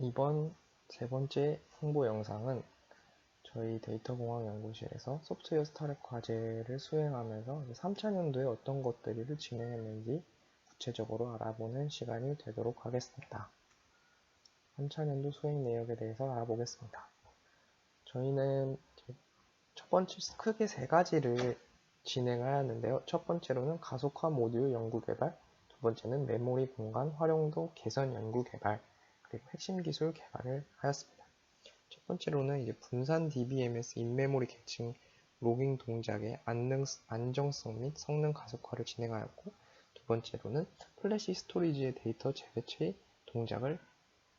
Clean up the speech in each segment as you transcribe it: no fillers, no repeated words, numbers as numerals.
이번 세 번째 홍보 영상은 저희 데이터공학 연구실에서 소프트웨어 스타랩 과제를 수행하면서 3차년도에 어떤 것들을 진행했는지 구체적으로 알아보는 시간이 되도록 하겠습니다. 3차년도 수행 내역에 대해서 알아보겠습니다. 저희는 첫 번째 크게 세 가지를 진행하였는데요. 첫 번째로는 가속화 모듈 연구 개발, 두 번째는 메모리 공간 활용도 개선 연구 개발, 그리고 핵심 기술 개발을 하였습니다. 첫 번째로는 이제 분산 DBMS 인메모리 계층 로깅 동작의 안정성 및 성능 가속화를 진행하였고, 두 번째로는 플래시 스토리지의 데이터 재배치 동작을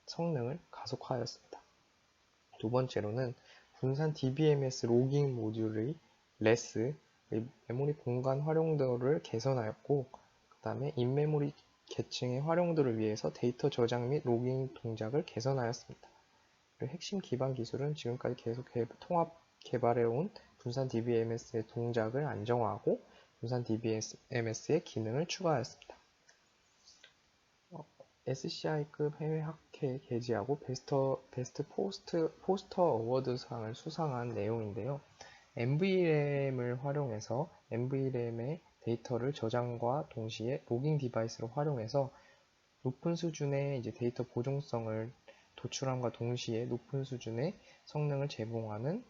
성능을 가속화하였습니다. 두 번째로는 분산 DBMS 로깅 모듈의 레스, 메모리 공간 활용도를 개선하였고, 그 다음에 인메모리 계층의 활용도를 위해서 데이터 저장 및 로깅 동작을 개선하였습니다. 그리고 핵심 기반 기술은 지금까지 계속 통합 개발해온 분산 DBMS의 동작을 안정화하고 분산 DBMS의 기능을 추가하였습니다. SCI급 해외 학회 게재하고 베스트 포스터 어워드상을 수상한 내용인데요. NVRAM을 활용해서 NVRAM의 데이터를 저장과 동시에 로깅 디바이스로 활용해서 높은 수준의 데이터 보존성을 도출함과 동시에 높은 수준의 성능을 제공하는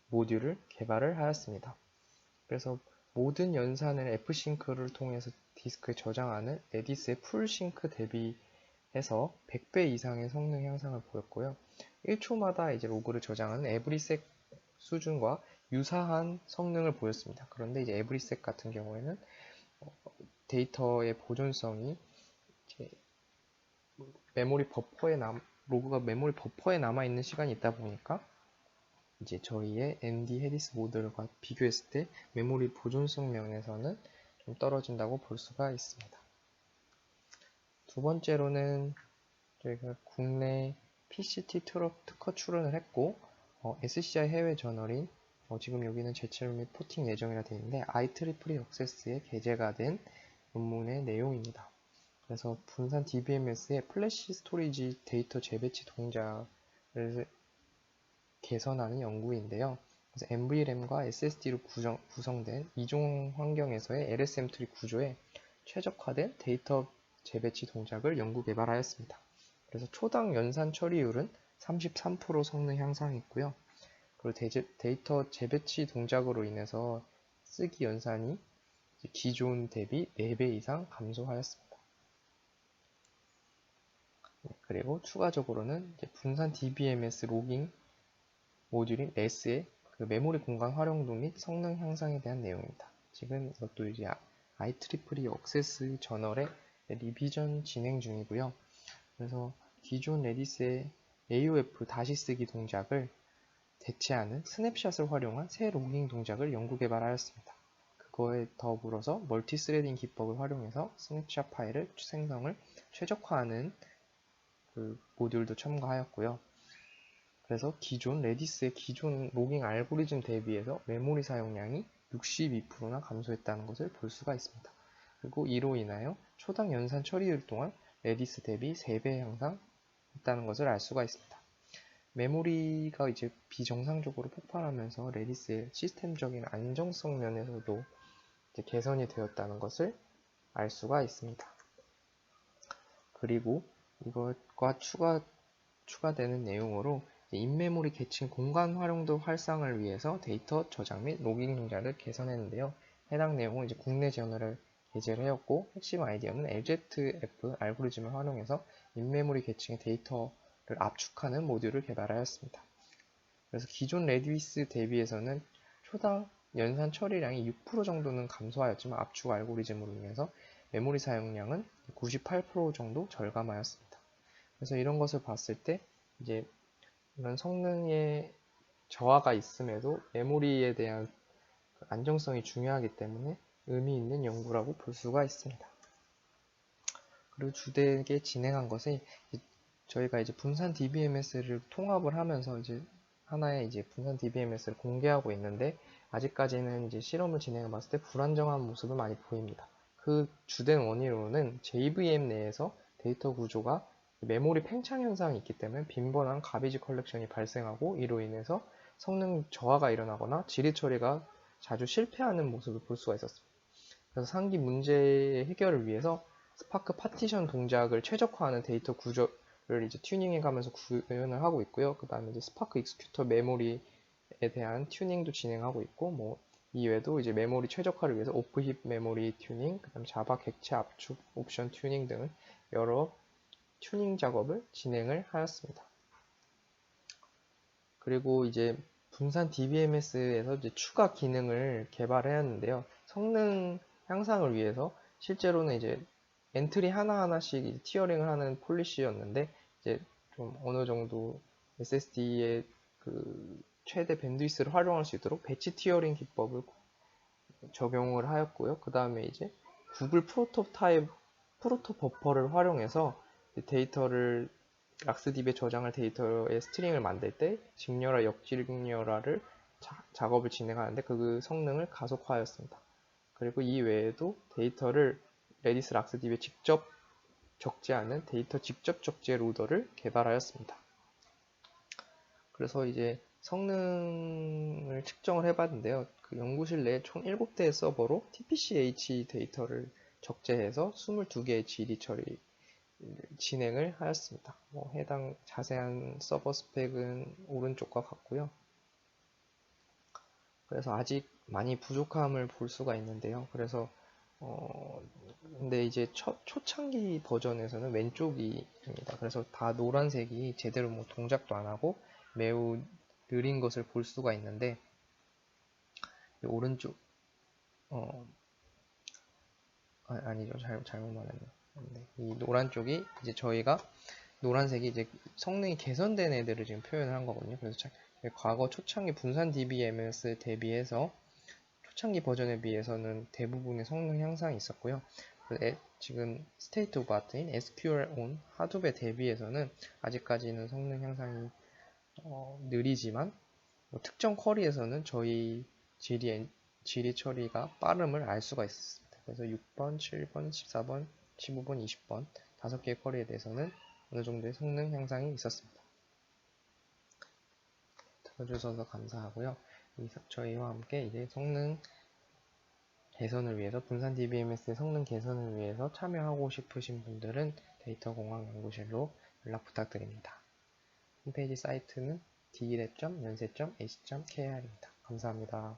모듈을 개발을 하였습니다. 그래서 모든 연산을 F싱크를 통해서 디스크에 저장하는 레디스의 풀싱크 대비해서 100배 이상의 성능 향상을 보였고요. 1초마다 로그를 저장하는 에브리셋 수준과 유사한 성능을 보였습니다. 그런데 에브리셋 같은 경우에는 데이터의 보존성이 로그가 메모리 버퍼에 남아있는 시간이 있다 보니까 저희의 ND 헤디스 모델과 비교했을 때 메모리 보존성 면에서는 좀 떨어진다고 볼 수가 있습니다. 두 번째로는 저희가 국내 PCT 특허 출원을 했고, SCI 해외 저널인 지금 여기는 제출 및 포팅 예정이라 되어 있는데 IEEE 억세스에 게재가 된 논문의 내용입니다. 그래서 분산 DBMS의 플래시 스토리지 데이터 재배치 동작을 개선하는 연구인데요. 그래서 NVRAM과 SSD로 구성된 이종 환경에서의 LSM3 구조에 최적화된 데이터 재배치 동작을 연구 개발하였습니다. 그래서 초당 연산 처리율은 33% 성능 향상했고요. 그리고 데이터 재배치 동작으로 인해서 쓰기 연산이 기존 대비 4배 이상 감소하였습니다. 그리고 추가적으로는 분산 DBMS 로깅 모듈인 레스의 메모리 공간 활용도 및 성능 향상에 대한 내용입니다. 지금 이것도 IEEE 억세스 저널의 리비전 진행 중이고요. 그래서 기존 레디스의 AOF 다시 쓰기 동작을 대체하는 스냅샷을 활용한 새 로깅 동작을 연구 개발하였습니다. 그거에 더불어서 멀티스레딩 기법을 활용해서 스냅샷 파일을 생성을 최적화하는 모듈도 첨가하였고요. 그래서 기존 레디스의 기존 로깅 알고리즘 대비해서 메모리 사용량이 62%나 감소했다는 것을 볼 수가 있습니다. 그리고 이로 인하여 초당 연산 처리율 또한 레디스 대비 3배 향상했다는 것을 알 수가 있습니다. 메모리가 비정상적으로 폭발하면서 레디스의 시스템적인 안정성 면에서도 개선이 되었다는 것을 알 수가 있습니다. 그리고 이것과 추가되는 내용으로 인메모리 계층 공간 활용도 활성화를 위해서 데이터 저장 및 로깅 동작을 개선했는데요. 해당 내용은 국내 저널에 게재를 하였고, 핵심 아이디어는 LZF 알고리즘을 활용해서 인메모리 계층의 데이터를 압축하는 모듈을 개발하였습니다. 그래서 기존 레디스 대비해서는 초당 연산 처리량이 6% 정도는 감소하였지만 압축 알고리즘으로 인해서 메모리 사용량은 98% 정도 절감하였습니다. 그래서 이런 것을 봤을 때 이런 성능의 저하가 있음에도 메모리에 대한 안정성이 중요하기 때문에 의미 있는 연구라고 볼 수가 있습니다. 그리고 주되게 진행한 것이 저희가 분산 DBMS를 통합을 하면서 하나의 분산 DBMS를 공개하고 있는데, 아직까지는 실험을 진행해 봤을 때 불안정한 모습을 많이 보입니다. 그 주된 원인으로는 JVM 내에서 데이터 구조가 메모리 팽창 현상이 있기 때문에 빈번한 가비지 컬렉션이 발생하고 이로 인해서 성능 저하가 일어나거나 질의 처리가 자주 실패하는 모습을 볼 수가 있었습니다. 그래서 상기 문제 해결을 위해서 스파크 파티션 동작을 최적화하는 데이터 구조를 이제 튜닝해 가면서 구현을 하고 있고요. 그 다음에 이제 스파크 익스큐터 메모리에 대한 튜닝도 진행하고 있고, 뭐 이외에도 이제 메모리 최적화를 위해서 오프힙 메모리 튜닝, 그 다음에 자바 객체 압축 옵션 튜닝 등을 여러 튜닝 작업을 진행을 하였습니다. 그리고 이제 분산 DBMS에서 이제 추가 기능을 개발하였는데요. 성능 향상을 위해서 실제로는 이제 엔트리 하나하나씩 티어링을 하는 폴리시였는데 이제 좀 어느 정도 SSD의 그 최대 밴드위스를 활용할 수 있도록 배치 티어링 기법을 적용을 하였고요. 그 다음에 이제 구글 프로토 버퍼를 활용해서 데이터를 락스딥에 저장할 데이터의 스트링을 만들 때 직렬화, 역직렬화를 작업을 진행하는데 그 성능을 가속화하였습니다. 그리고 이 외에도 데이터를 레디스 락스딥에 직접 적재하는 데이터 직접 적재 로더를 개발하였습니다. 그래서 이제 성능을 측정을 해봤는데요. 그 연구실 내에 총 7대의 서버로 TPC-H 데이터를 적재해서 22개의 질의 처리 진행을 하였습니다. 해당 자세한 서버 스펙은 오른쪽과 같고요. 그래서 아직 많이 부족함을 볼 수가 있는데요. 그래서 근데 이제 초창기 버전에서는 왼쪽입니다. 그래서 다 노란색이 제대로 뭐 동작도 안 하고 매우 느린 것을 볼 수가 있는데 오른쪽 아니죠. 잘못 말했네요. 네, 이 노란 쪽이 이제 저희가 노란색이 이제 성능이 개선된 애들을 지금 표현을 한 거거든요. 그래서 과거 초창기 분산 DBMS 대비해서 초창기 버전에 비해서는 대부분의 성능 향상이 있었고요. 지금 스테이트 오브 아트인 SQL on 하둡에 대비해서는 아직까지는 성능 향상이 느리지만 특정 쿼리에서는 저희 질의 처리가 빠름을 알 수가 있습니다. 그래서 6번, 7번, 14번, 15번, 20번 5개의 쿼리에 대해서는 어느 정도의 성능 향상이 있었습니다. 들어주셔서 감사하고요. 저희와 함께 이제 성능 개선을 위해서 분산 DBMS의 성능 개선을 위해서 참여하고 싶으신 분들은 데이터공학연구실로 연락 부탁드립니다. 홈페이지 사이트는 d-연세.ac.kr입니다. 감사합니다.